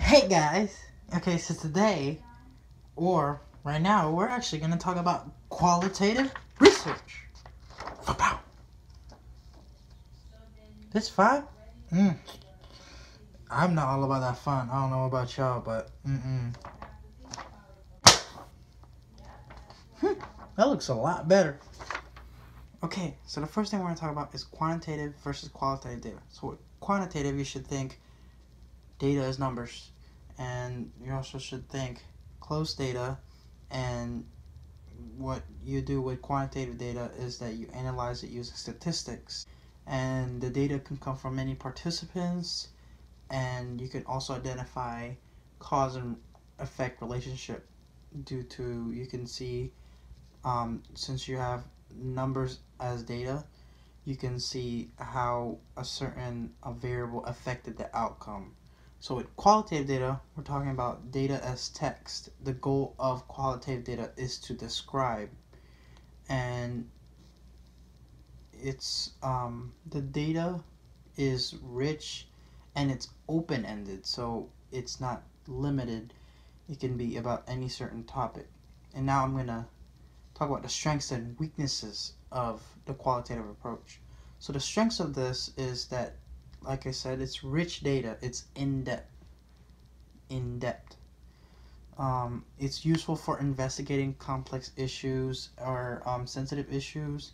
Hey guys! Okay, so today, or right now, we're actually going to talk about qualitative research. Pow. This fun? I'm not all about that fun. I don't know about y'all, but that looks a lot better. Okay, so the first thing we're going to talk about is quantitative versus qualitative data. So with quantitative, you should think data is numbers, and you also should think closed data. And what you do with quantitative data is that you analyze it using statistics, and the data can come from many participants, and you can also identify cause and effect relationship due to, you can see, since you have numbers as data, you can see how a variable affected the outcome. So with qualitative data, we're talking about data as text. The goal of qualitative data is to describe, and it's the data is rich and it's open-ended, so it's not limited. It can be about any certain topic. And now I'm gonna talk about the strengths and weaknesses of the qualitative approach. So the strengths of this is that, like I said, it's rich data. It's in-depth. It's useful for investigating complex issues or sensitive issues,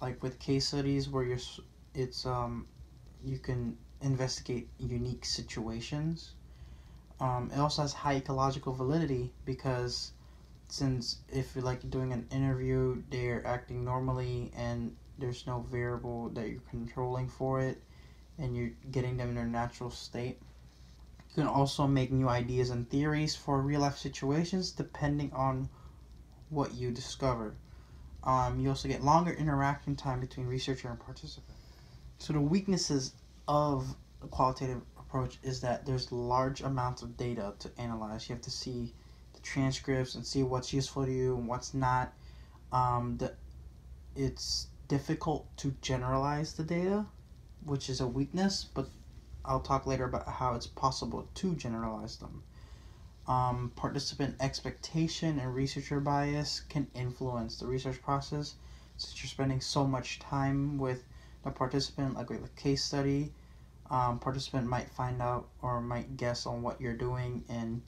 like with case studies where you can investigate unique situations. It also has high ecological validity because since if you're like doing an interview, they're acting normally and there's no variable that you're controlling for it, and you're getting them in their natural state. You can also make new ideas and theories for real life situations depending on what you discover. You also get longer interaction time between researcher and participant. So the weaknesses of the qualitative approach is that there's large amounts of data to analyze. You have to see the transcripts and see what's useful to you and what's not. It's difficult to generalize the data, which is a weakness, but I'll talk later about how it's possible to generalize them. Participant expectation and researcher bias can influence the research process. Since you're spending so much time with the participant, like with a case study, participant might find out or might guess on what you're doing and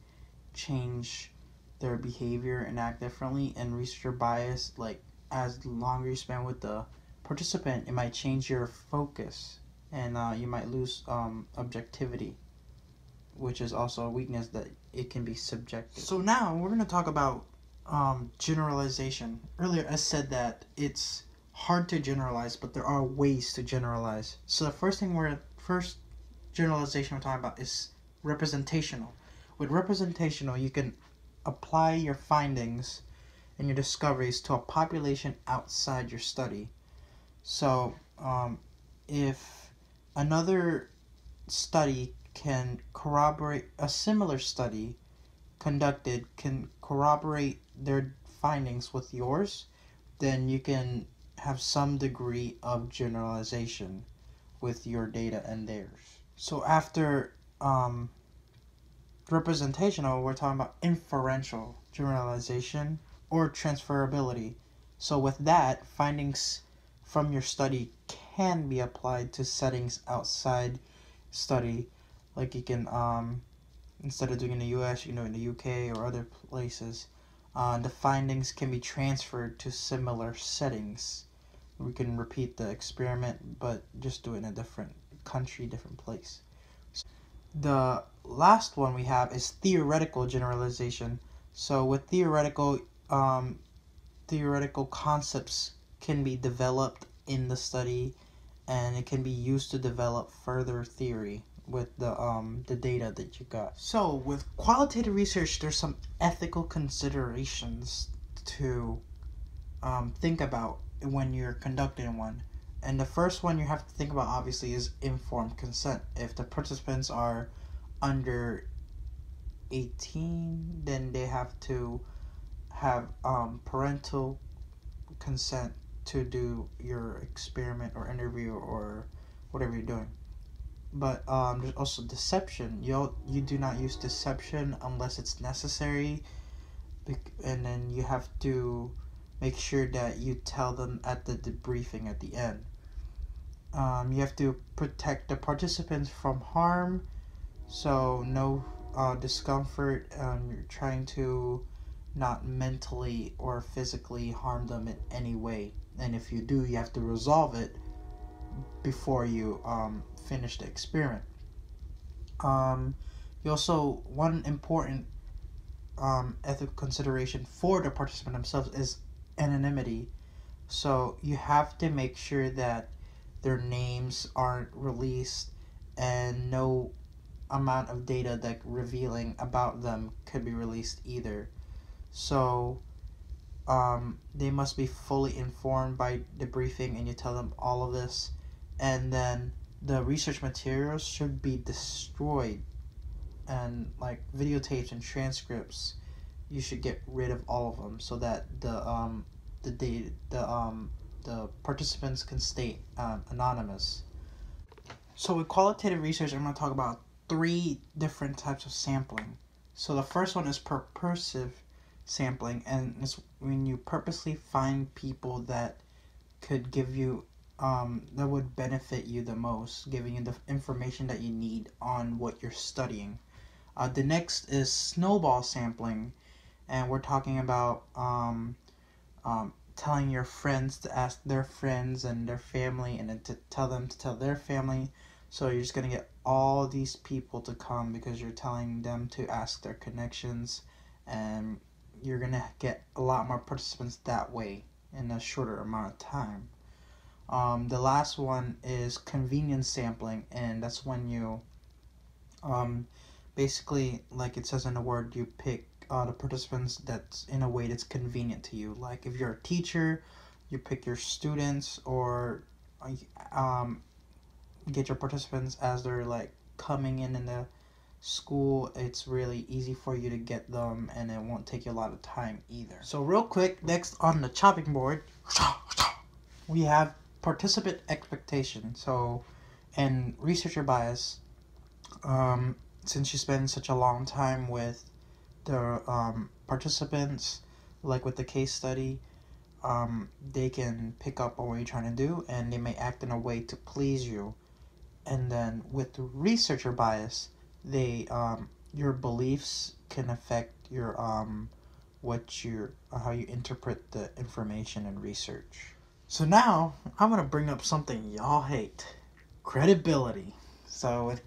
change their behavior and act differently. And researcher bias, like as longer you spend with the participant, it might change your focus, and you might lose objectivity, which is also a weakness, that it can be subjective. So now we're going to talk about generalization. Earlier I said that it's hard to generalize, but there are ways to generalize. So the first generalization we're talking about is representational. With representational, you can apply your findings and your discoveries to a population outside your study. So if another study can corroborate, a similar study conducted can corroborate their findings with yours, then you can have some degree of generalization with your data and theirs. So after representational, we're talking about inferential generalization or transferability. So with that, findings from your study can be applied to settings outside study. Like you can, instead of doing it in the US, you can do it in the UK or other places. The findings can be transferred to similar settings. We can repeat the experiment, but just do it in a different country, different place. The last one we have is theoretical generalization. So with theoretical concepts can be developed in the study, and it can be used to develop further theory with the data that you got. So with qualitative research, there's some ethical considerations to think about when you're conducting one. And the first one you have to think about, obviously, is informed consent. If the participants are under 18, then they have to have parental consent to do your experiment or interview or whatever you're doing. but there's also deception. You do not use deception unless it's necessary, and then you have to make sure that you tell them at the debriefing at the end. You have to protect the participants from harm, so no discomfort. You're trying to not mentally or physically harm them in any way, and if you do, you have to resolve it before you finish the experiment. You also, one important ethical consideration for the participant themselves is anonymity. So you have to make sure that their names aren't released and no amount of data that revealing about them could be released either. So they must be fully informed by debriefing, and you tell them all of this, and then the research materials should be destroyed, and like videotapes and transcripts, you should get rid of all of them so that the participants can stay anonymous. So with qualitative research, I'm going to talk about 3 different types of sampling. So the first one is purposive sampling, and it's when you purposely find people that could give you that would benefit you the most, giving you the information that you need on what you're studying. The next is snowball sampling, and we're talking about telling your friends to ask their friends and their family, and then to tell them to tell their family. So you're just going to get all these people to come because you're telling them to ask their connections, and you're going to get a lot more participants that way in a shorter amount of time. The last one is convenience sampling, and that's when you basically, like it says in the word, you pick the participants that's in a way that's convenient to you. Like if you're a teacher, you pick your students, or get your participants as they're like coming in the school. It's really easy for you to get them, and it won't take you a lot of time either. So real quick, next on the chopping board, we have participant expectation. So, and researcher bias. Since you spend such a long time with the participants, like with the case study, they can pick up on what you're trying to do, and they may act in a way to please you. And then with the researcher bias, they your beliefs can affect your how you interpret the information and research. So now I'm gonna bring up something y'all hate: credibility. So with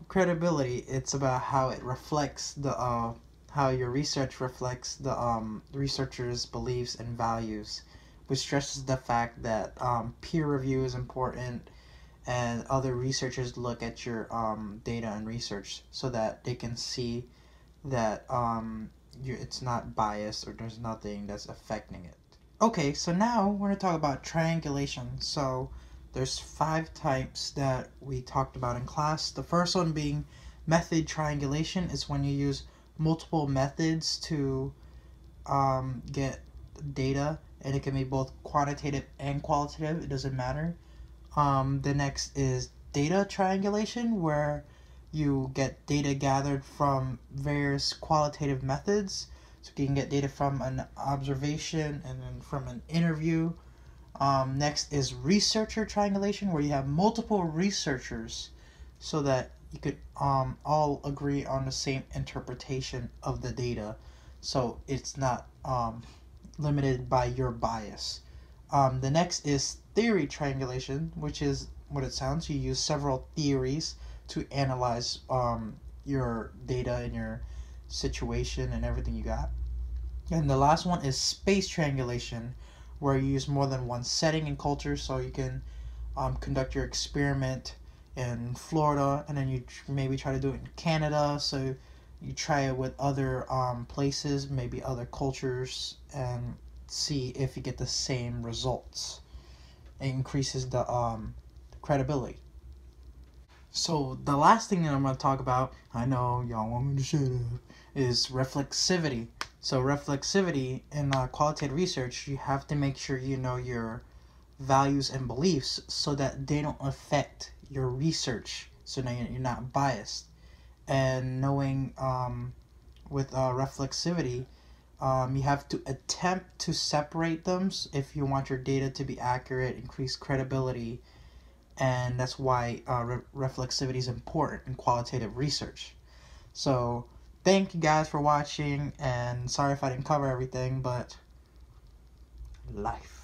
credibility, it's about how it reflects the how your research reflects the researcher's beliefs and values, which stresses the fact that peer review is important, and other researchers look at your data and research so that they can see that it's not biased or there's nothing that's affecting it. Okay, so now we're going to talk about triangulation. So there's 5 types that we talked about in class. The first one being method triangulation is when you use multiple methods to get data, and it can be both quantitative and qualitative. It doesn't matter. The next is data triangulation, where you get data gathered from various qualitative methods. So you can get data from an observation and then from an interview. Next is researcher triangulation, where you have multiple researchers so that you could all agree on the same interpretation of the data. So it's not limited by your bias. The next is theory triangulation, which is what it sounds. You use several theories to analyze your data and your situation and everything you got. And the last one is space triangulation, where you use more than one setting and culture. So you can conduct your experiment in Florida, and then you maybe try to do it in Canada. So you try it with other places, maybe other cultures, and see if you get the same results. It increases the credibility. So the last thing that I'm going to talk about, I know y'all want me to shut up, is reflexivity. So reflexivity in qualitative research, you have to make sure you know your values and beliefs so that they don't affect your research so now you're not biased. And knowing with reflexivity, you have to attempt to separate them if you want your data to be accurate, increase credibility, and that's why reflexivity is important in qualitative research. So thank you guys for watching, and sorry if I didn't cover everything, but life.